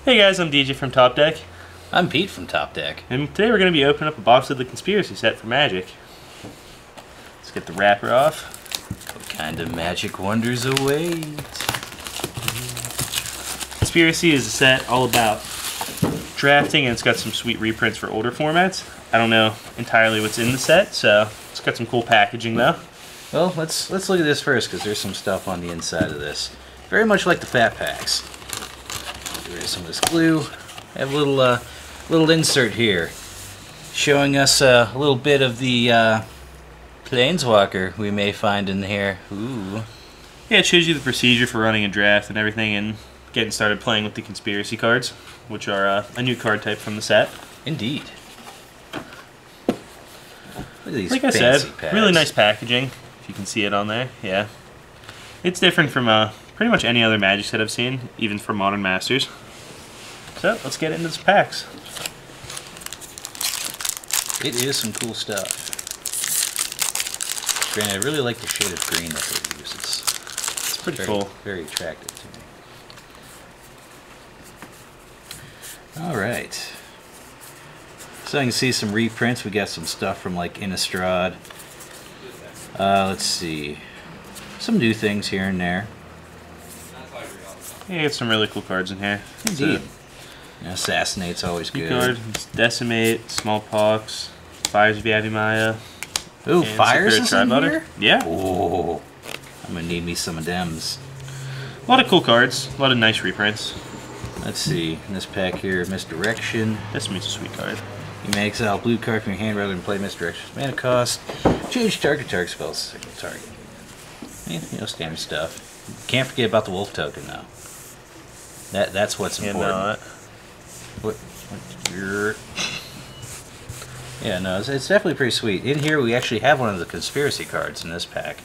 Hey guys, I'm DJ from Top Deck. I'm Pete from Top Deck. And today we're going to be opening up a box of the Conspiracy set for Magic. Let's get the wrapper off. What kind of magic wonders await? Conspiracy is a set all about drafting, and it's got some sweet reprints for older formats. I don't know entirely what's in the set, so it's got some cool packaging though. Well, let's look at this first, because there's some stuff on the inside of this. Very much like the Fat Packs. Get rid of some of this glue. I have a little insert here showing us a little bit of the Planeswalker we may find in here. Ooh. Yeah, it shows you the procedure for running a draft and everything, and getting started playing with the Conspiracy cards, which are a new card type from the set. Indeed. Look at these like I fancy said, pads. really nice packaging, if you can see it on there. Yeah, it's different from pretty much any other Magic set I've seen, even for Modern Masters. So let's get into the packs. It is some cool stuff. Granted, I really like the shade of green that they use. It's Pretty very, cool. Very attractive to me. Alright. So I can see some reprints. We got some stuff from like Innistrad. Let's see. Some new things here and there. Yeah, get some really cool cards in here. Indeed. Assassinate's always New good. card, it's Decimate, Smallpox, Fires of Yavimaya. Ooh, Fires is in here? Yeah. Oh, I'm gonna need me some of dems. A lot of cool cards, a lot of nice reprints. Let's see, in this pack here, Misdirection. Decimate's a sweet card. You may exile a blue card from your hand rather than play Misdirection. Mana cost. Change target spells to signal target. You know, standard stuff. Can't forget about the wolf token though. That's what's important. Yeah, no, it's definitely pretty sweet. In here we actually have one of the Conspiracy cards in this pack.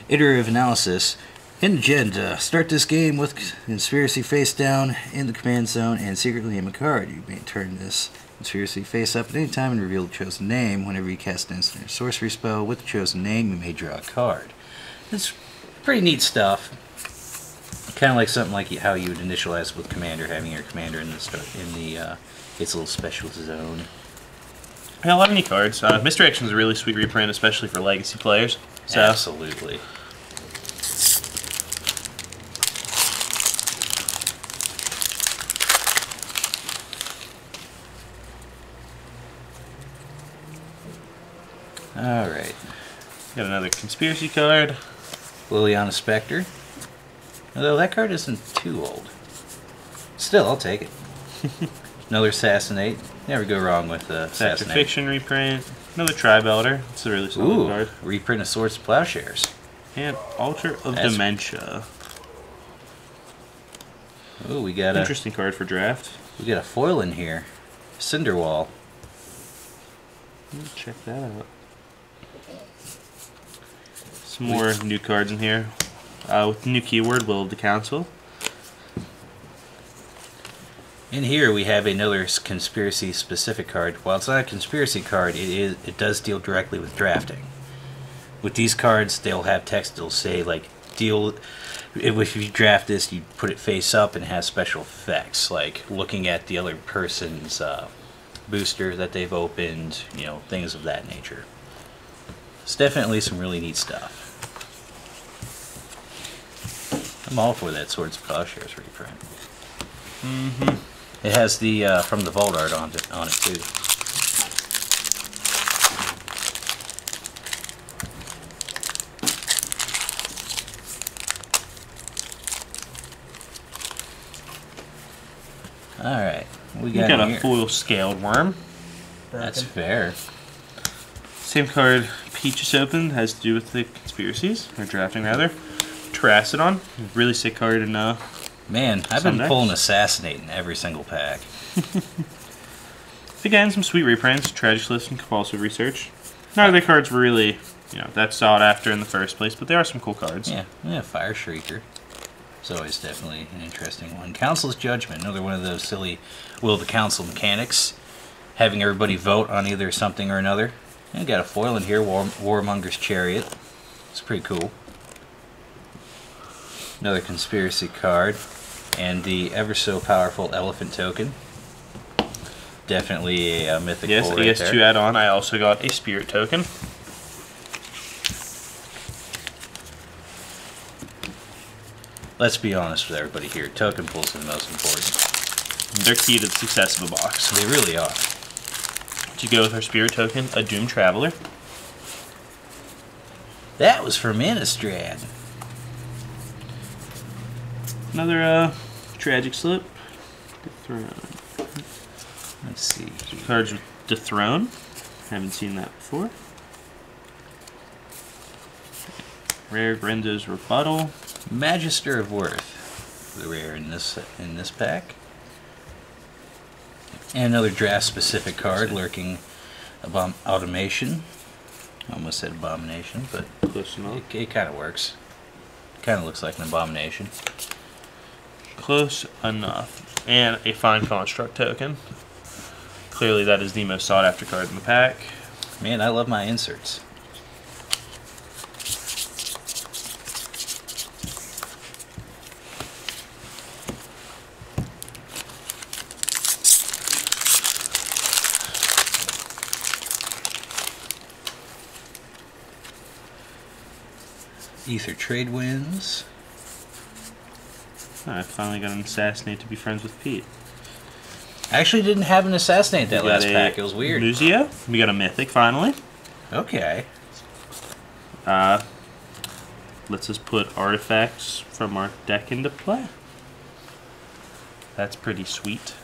Iterative Analysis. Hidden Agenda. Start this game with Conspiracy face down in the command zone and secretly name a card. You may turn this Conspiracy face up at any time and reveal the chosen name. Whenever you cast an instant or sorcery spell with the chosen name, you may draw a card. It's pretty neat stuff. Kind of like something like how you would initialize with Commander, having your Commander in the its little special zone. Yeah, a lot of neat cards. Misdirection is a really sweet reprint, especially for Legacy players. So. Absolutely. Alright. Got another Conspiracy card. Liliana Spectre. Although that card isn't too old. Still, I'll take it. Another Assassinate. Never go wrong with Assassinate. Fiction reprint. Another Tribe Elder. It's a really solid card. Reprint of Swords to Plowshares. And Altar of Dementia. Ooh, we got interesting card for draft. We got a foil in here. Cinderwall. Check that out. Some more new cards in here. With the new keyword, Will of the Council. In here we have another Conspiracy specific card. While it's not a Conspiracy card, it does deal directly with drafting. With these cards, they'll have text that'll say like if you draft this, you put it face up and it has special effects, like looking at the other person's booster that they've opened, you know, things of that nature. It's definitely some really neat stuff. I'm all for that Swords of Plowshares reprint. It has the from the Vault art on it too. All right, we got a foil scaled worm. That's fair. Same card Pete just opened, has to do with the Conspiracies, or drafting rather. Terracodon, really sick card in man, I've been pulling Assassinate in every single pack. Again, some sweet reprints, Tragic List and Compulsive Research. None of their cards were really, that sought after in the first place, but there are some cool cards. Yeah, Fire Shrieker. It's always definitely an interesting one. Council's Judgment, another one of those silly Will of the Council mechanics. Having everybody vote on either something or another. And got a foil in here, Warmonger's Chariot. It's pretty cool. Another Conspiracy card. And the ever so powerful elephant token. Definitely a mythic Yes, pull right yes, there. to add on, I also got a spirit token. Let's be honest with everybody here. Token pulls are the most important. They're key to the success of a box. They really are. To go with our spirit token, a Doomed Traveler. That was from Innistrad. Another tragic slip. Dethrone. Let's see. Cards with Dethrone. Haven't seen that before. Rare Grenda's Rebuttal. Magister of Worth, the rare in this pack. And another draft-specific card, Lurking Automation. Almost said Abomination, but Close enough. it kind of works. Kind of looks like an abomination. Close enough. And a Fine Construct token. Clearly that is the most sought after card in the pack. Man, I love my inserts. Ether Trade Winds. I finally got an Assassinate to be friends with Pete. I actually didn't have an Assassinate that We got last a pack. It was weird. Muzio. We got a Mythic finally. Okay. Lets us put artifacts from our deck into play. That's pretty sweet.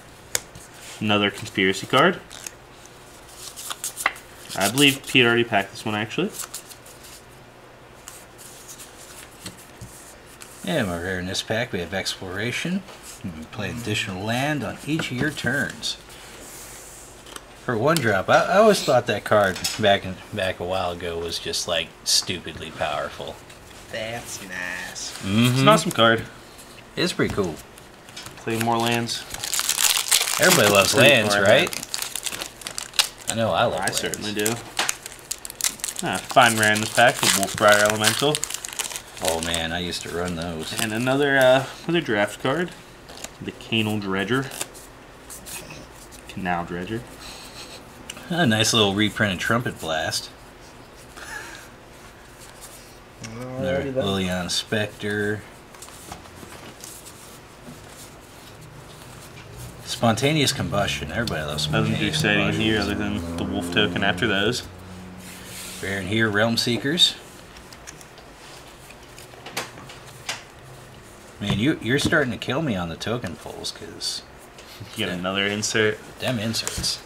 Another Conspiracy card. I believe Pete already packed this one actually. Yeah, my rare in this pack, we have Exploration. You can play additional land on each of your turns. For one drop, I always thought that card back a while ago was just like stupidly powerful. That's nice. It's an awesome card. It's pretty cool. Play more lands. Everybody loves Pretty lands, far right? I know I love I lands. certainly do. Fine rare in this pack, the Wolfbriar Elemental. Oh man, I used to run those. And another draft card. The Canal Dredger. Canal Dredger. A nice little reprinted Trumpet Blast. Another Alrighty then. Liliana Spectre. Spontaneous Combustion. Everybody loves Nothing too spontaneous exciting combustion. here other than the wolf token after those. Rare in here, Realm Seekers. Man, you're starting to kill me on the token pulls, because You got another insert. them inserts.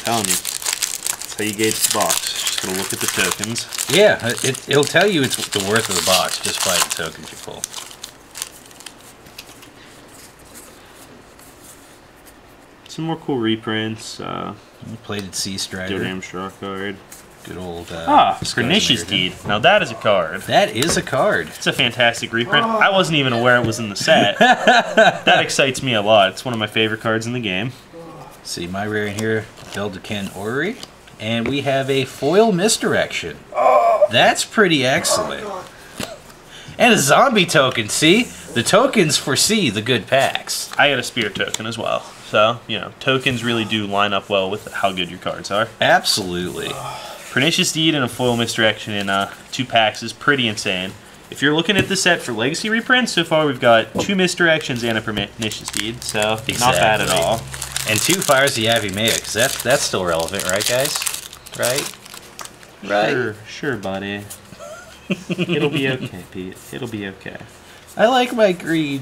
Telling you. That's how you gauge the box. Just gotta look at the tokens. Yeah, it'll tell you it's the worth of the box just by the tokens you pull. Some more cool reprints. Plated Sea Strider. Doram Straw card. Good old. Pernicious Deed. Now that is a card. That is a card. It's a fantastic reprint. I wasn't even aware it was in the set. That excites me a lot. It's one of my favorite cards in the game. See, my rare in here, Veldekin Orrery. And we have a foil misdirection. That's pretty excellent. And a zombie token, see? The tokens foresee the good packs. I got a Spirit token as well. So, you know, tokens really do line up well with how good your cards are. Absolutely. Pernicious Deed and a foil misdirection in 2 packs is pretty insane. If you're looking at the set for legacy reprints, so far we've got 2 misdirections and a Pernicious Deed, so not bad at all. And 2 Fires of Yavimea, because that's still relevant, right, guys? Right? Right? Sure, buddy. It'll be okay, Pete. It'll be okay. I like my green.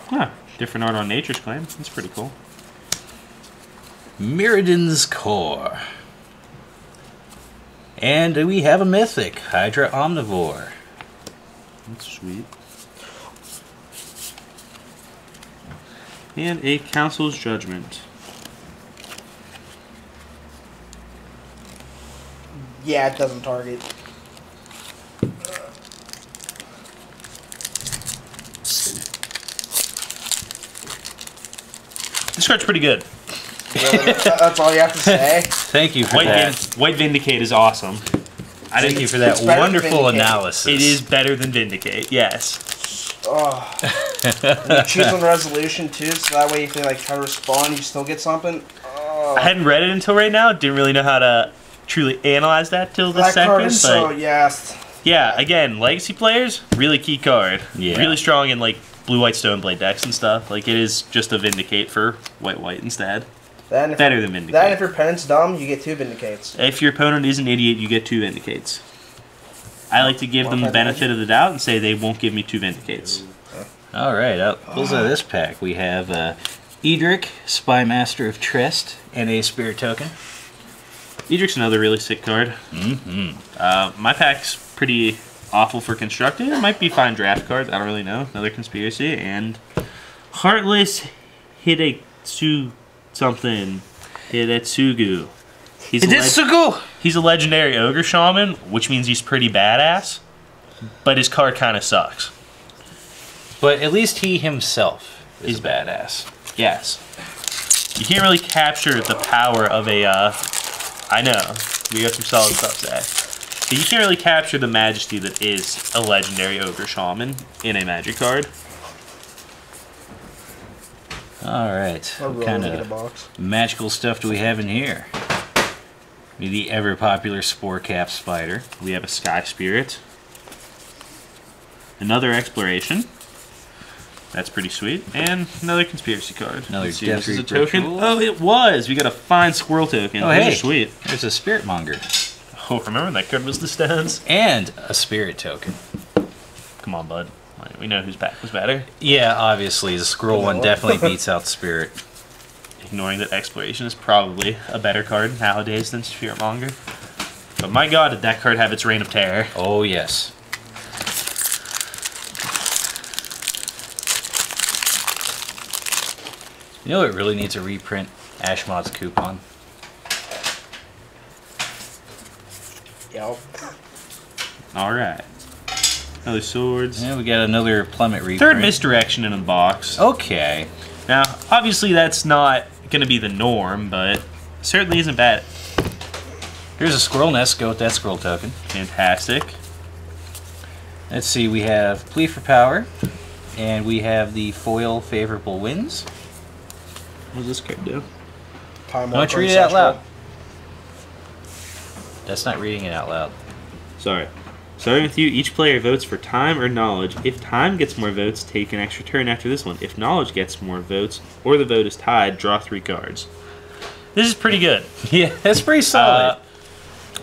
Huh. Different art on Nature's Claim. That's pretty cool. Mirrodin's Core. And we have a mythic, Hydra Omnivore. That's sweet. And a Council's Judgment. Yeah, it doesn't target. This card's pretty good. Really? That's all you have to say? Thank you for that. White Vindicate is awesome. Thank you for that It's better than wonderful Vindicate. analysis. It is better than Vindicate, yes. Oh. And you choose on resolution too, so that way if they like try to respond, you still get something. Oh. I hadn't read it until right now. Didn't really know how to truly analyze that till the That second. card is but so yes. yeah, again, Legacy players, really key card. Yeah. Really strong in like blue-white Stoneblade decks and stuff. Like it is just a Vindicate for white-white instead. That and if Better than Vindicate. That and if your opponent's dumb, you get 2 Vindicates. If your opponent is an idiot, you get 2 Vindicates. I like to give them the benefit of the doubt and say they won't give me 2 Vindicates. All right, close out this pack. We have Edric, Spy Master of Trest, and a Spirit Token. Edric's another really sick card. My pack's pretty awful for constructed. It might be fine draft cards. I don't really know. Another Conspiracy. And Heartless Hidetsu something. Hidetsugu. He's a legendary Ogre Shaman, which means he's pretty badass. But his card kind of sucks. But at least he himself is badass. Yes. You can't really capture the power of a, I know, we got some solid stuff, Zach. But you can't really capture the majesty that is a legendary Ogre Shaman in a Magic card. All right, what kind of magical stuff do we have in here? The ever-popular Spore Cap Spider. We have a Sky Spirit. Another Exploration. That's pretty sweet. And another Conspiracy card. Another Let's see, this is a Death token. Ritual. Oh, it was! We got a fine Squirrel token. Oh, Those hey. are sweet. There's a Spirit Monger. Oh, remember that card was the Stones? And a Spirit Token. Come on, bud. We know whose pack was better. Yeah, obviously, the Scroll one definitely beats out Spirit. Ignoring that Exploration is probably a better card nowadays than Spiritmonger. But my god, did that card have its reign of terror. Oh, yes. You know what really needs a reprint? Ashmod's Coupon. Yep. Alright. Another Swords. Yeah, we got another Plummet reprint. Third Misdirection in the box. Okay. Now, obviously that's not going to be the norm, but certainly isn't bad. Here's a Squirrel Nest. Go with that Scroll Token. Fantastic. Let's see, we have Plea for Power, and we have the Foil Favorable Winds. What does this card do? Time Why don't you read it out loud? That's not reading it out loud. Sorry. Starting with you, each player votes for time or knowledge. If time gets more votes, take an extra turn after this one. If knowledge gets more votes, or the vote is tied, draw 3 cards. This is pretty good. Yeah, that's pretty solid.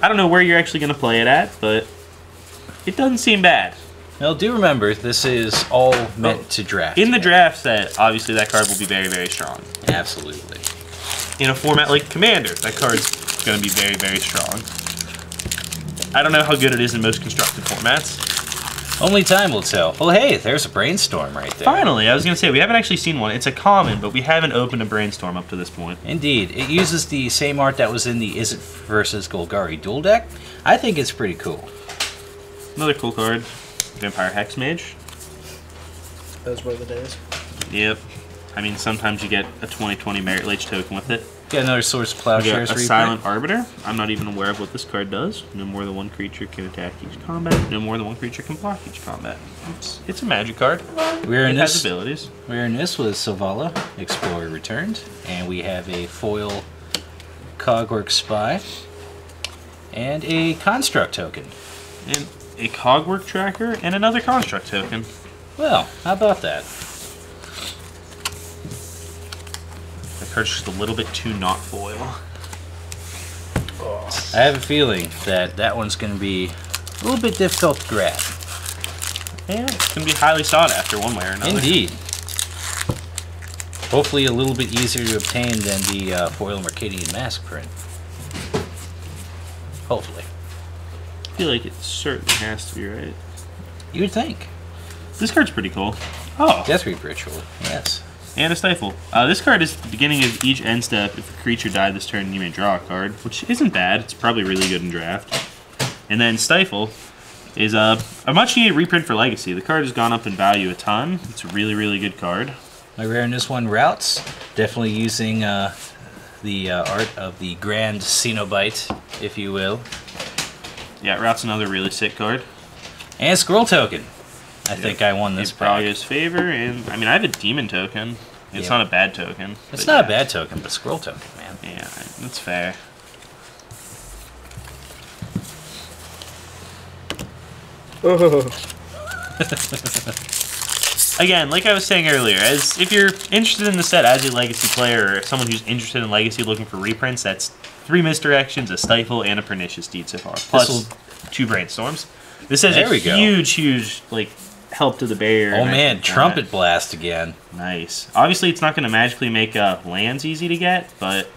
I don't know where you're actually going to play it at, but it doesn't seem bad. Well, do remember, this is all meant to draft. In the draft set, obviously that card will be very, very strong. Absolutely. In a format like Commander, that card's going to be very, very strong. I don't know how good it is in most constructed formats. Only time will tell. Well, hey, there's a Brainstorm right there. Finally, I was going to say, we haven't actually seen one. It's a common, but we haven't opened a Brainstorm up to this point. Indeed. It uses the same art that was in the Izzet versus Golgari duel deck. I think it's pretty cool. Another cool card. Vampire Hexmage. Those were the days. Yep. I mean, sometimes you get a 2020 Merit Lage token with it. Got another Source We got Plowshares a reprint. Silent Arbiter. I'm not even aware of what this card does. No more than one creature can attack each combat. No more than one creature can block each combat. It's a magic card. We're in It has this. abilities. We're in this with Selvala, Explorer Returned, and we have a foil Cogwork Spy and a Construct token. And a Cogwork Tracker and another Construct token. Well, how about that? That card's just a little bit too not foil. I have a feeling that that one's going to be a little bit difficult to grab. Yeah, it's going to be highly sought after one way or another. Indeed. Hopefully a little bit easier to obtain than the foil Mercadian Mask print. Hopefully. I feel like it certainly has to be, right? You would think. This card's pretty cool. Oh, Death Reap Ritual, yes. and a Stifle. This card is at the beginning of each end step. If a creature died this turn, you may draw a card, which isn't bad. It's probably really good in draft. And then Stifle is a much needed reprint for Legacy. The card has gone up in value a ton. It's a really, really good card. My rare in this one, Routes. Definitely using the art of the Grand Cenobite, if you will. Yeah, Rout's another really sick card. And Squirrel Token. I think I won this pack. Braga's Favor, and I mean, I have a Demon Token. It's not a bad token. It's not a bad token, but Squirrel Token, man. Yeah, that's fair. Again, like I was saying earlier, as if you're interested in the set as a Legacy player or someone who's interested in Legacy looking for reprints, that's 3 Misdirections, a Stifle, and a Pernicious Deed so far, plus 2 Brainstorms. This has a huge, like, help to the barrier. Oh man, Trumpet Blast again. Nice. Obviously, it's not going to magically make lands easy to get, but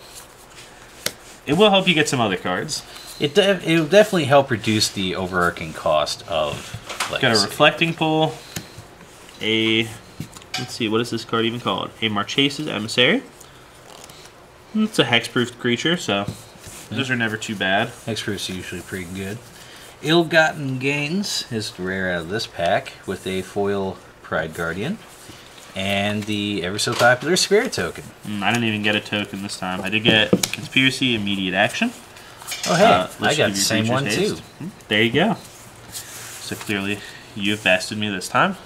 it will help you get some other cards. It will definitely help reduce the overarching cost of Legacy. Got a Reflecting Pool, let's see, what is this card even called? A Marchese's Emissary. It's a hexproof creature, so those are never too bad. Hexproof's usually pretty good. Ill-Gotten Gains is the rare out of this pack with a foil Pride Guardian and the ever so popular Spirit Token. I didn't even get a token this time. I did get Conspiracy Immediate Action. Oh hey, I got the same one too. There you go. So clearly you've bested me this time.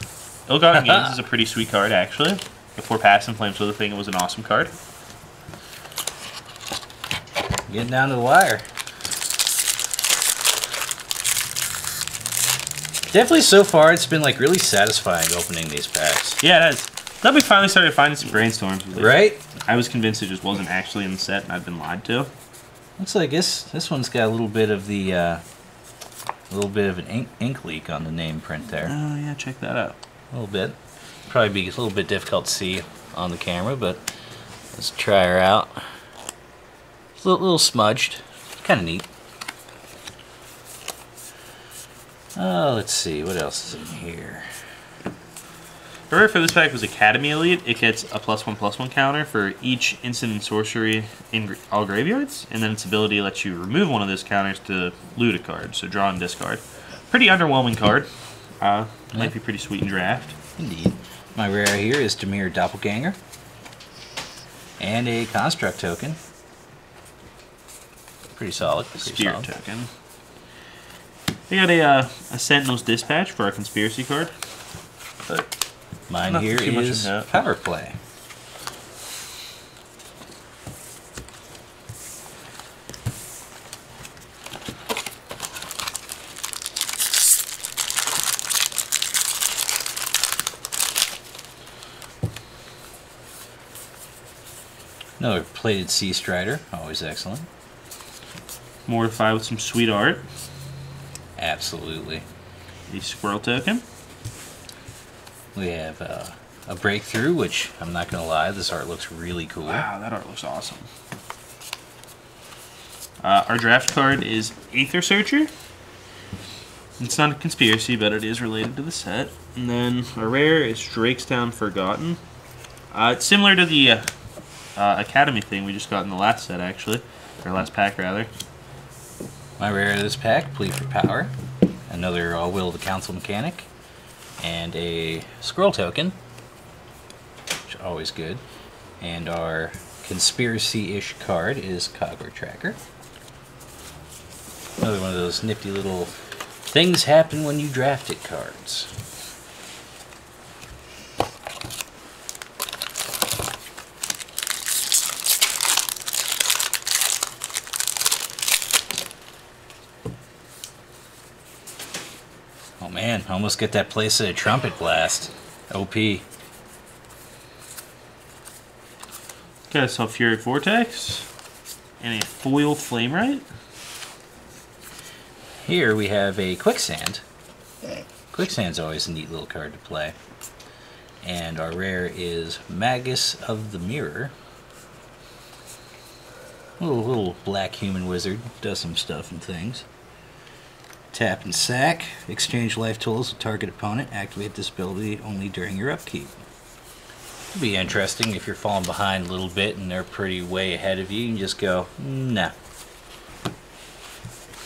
Ill-Gotten Gains is a pretty sweet card actually. Before passing Flames with the thing, it was an awesome card. Getting down to the wire. Definitely so far, it's been like really satisfying opening these packs. Yeah, it has. Thought we finally started finding some Brainstorms with it. Right? I was convinced it just wasn't actually in the set, and I've been lied to. Looks like this one's got a little bit of the an ink leak on the name print there. Oh yeah, check that out. A little bit. Probably be a little bit difficult to see on the camera, but let's try her out. It's a little smudged. Kind of neat. Oh, let's see. What else is in here? The rare for this pack was Academy Elite. It gets a +1/+1 counter for each instant and sorcery in all graveyards, and then its ability lets you remove one of those counters to loot a card, so draw and discard. Pretty underwhelming card. Might be pretty sweet in draft. Indeed. My rare here is Dimir Doppelganger and a Construct Token. Pretty solid. Spirit Token. We got a Sentinel's Dispatch for our Conspiracy card. But mine here is Power Play. Another Plated Sea Strider, always excellent. Mortify with some sweet art. Absolutely. The Squirrel Token. We have a Breakthrough, which I'm not going to lie, this art looks really cool. Wow, that art looks awesome. Our draft card is Aether Searcher. It's not a conspiracy, but it is related to the set. And then our rare is Drakestown Forgotten. It's similar to the Academy thing we just got in the last set, actually. Or last pack, rather. My rare of this pack, Plead for Power. Another Will of the Council mechanic. And a Scroll Token, which is always good. And our conspiracy-ish card is Cogware Tracker. Another one of those nifty little things happen when you draft it cards. Oh man, almost get that place at a Trumpet Blast. OP. Got a Sulfuric Vortex and a foil Flamewright. Here we have a Quicksand. Quicksand's always a neat little card to play. And our rare is Magus of the Mirror. Little black human wizard, does some stuff and things. Tap and sack, exchange life totals with target opponent, activate this ability only during your upkeep. It'll be interesting if you're falling behind a little bit and they're pretty way ahead of you, you can just go, nah.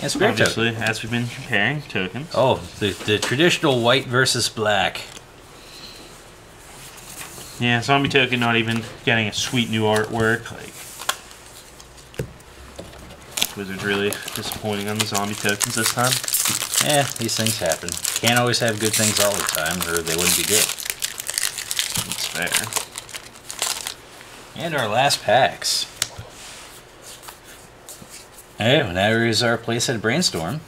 And Spirit Obviously, Token. as we've been comparing tokens. Oh, the traditional white versus black. Yeah, Zombie Token not even getting a sweet new artwork. Like, Wizards really disappointing on the zombie tokens this time. Yeah, these things happen. Can't always have good things all the time, or they wouldn't be good. That's fair. And our last packs. Alright, well, now is our playset Brainstorm.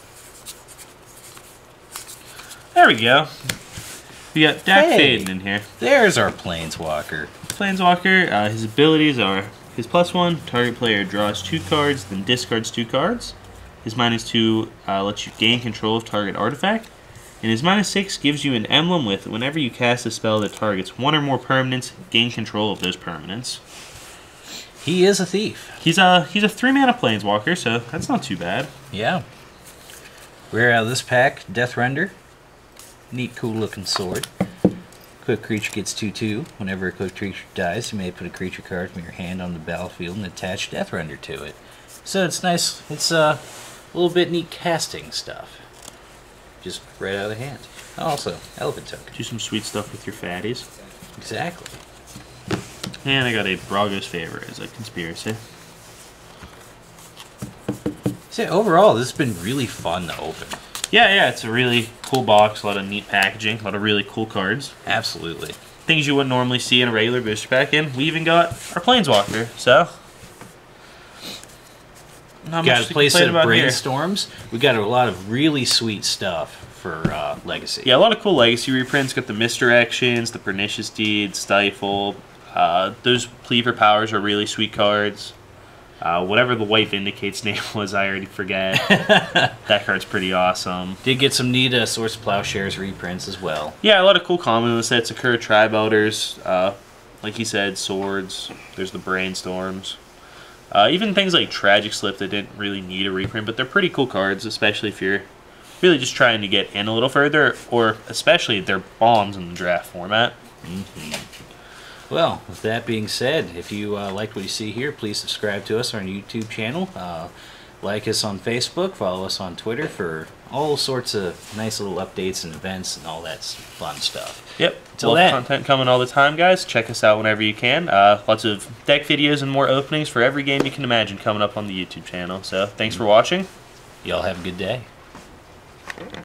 There we go. We got Dak Hey. Faden in here. There's our Planeswalker. Planeswalker, his abilities are his +1, target player draws 2 cards, then discards 2 cards. His -2 lets you gain control of target artifact. And his -6 gives you an emblem with whenever you cast a spell that targets 1 or more permanents, gain control of those permanents. He is a thief. He's a 3-mana Planeswalker, so that's not too bad. Yeah. Rare out of this pack, Death Render. Neat, cool looking sword. Quick creature gets 2/2. Whenever a quick creature dies, you may put a creature card from your hand on the battlefield and attach Death Render to it. So it's nice. It's a little bit neat casting stuff. Just right out of the hand. Also, Elephant Token. Do some sweet stuff with your fatties. Exactly. And I got a Brago's Favor as a conspiracy. So overall, this has been really fun to open. Yeah, it's a really cool box, a lot of neat packaging, a lot of really cool cards. Absolutely. Things you wouldn't normally see in a regular booster pack, and we even got our Planeswalker, so... Not Got much a to place complain of about here. Brainstorms. We got a lot of really sweet stuff for Legacy. Yeah, a lot of cool Legacy reprints. Got the Misdirections, the Pernicious Deed, Stifle. Those Cleaver Powers are really sweet cards. Whatever the White Vindicate's name was, I already forget. That card's pretty awesome. Did get some neat Swords Plowshares reprints as well. Yeah, a lot of cool common in the sets. Occur Tribe Elders, like he said, Swords. There's the Brainstorms. Even things like Tragic Slip that didn't really need a reprint, but they're pretty cool cards, especially if you're really just trying to get in a little further, or especially if they're bombs in the draft format. Well, with that being said, if you liked what you see here, please subscribe to us on our YouTube channel. Like us on Facebook, follow us on Twitter for all sorts of nice little updates and events and all that fun stuff. Yep. Till Lots then. of content coming all the time, guys. Check us out whenever you can. Lots of deck videos and more openings for every game you can imagine coming up on the YouTube channel. So thanks for watching. Y'all have a good day.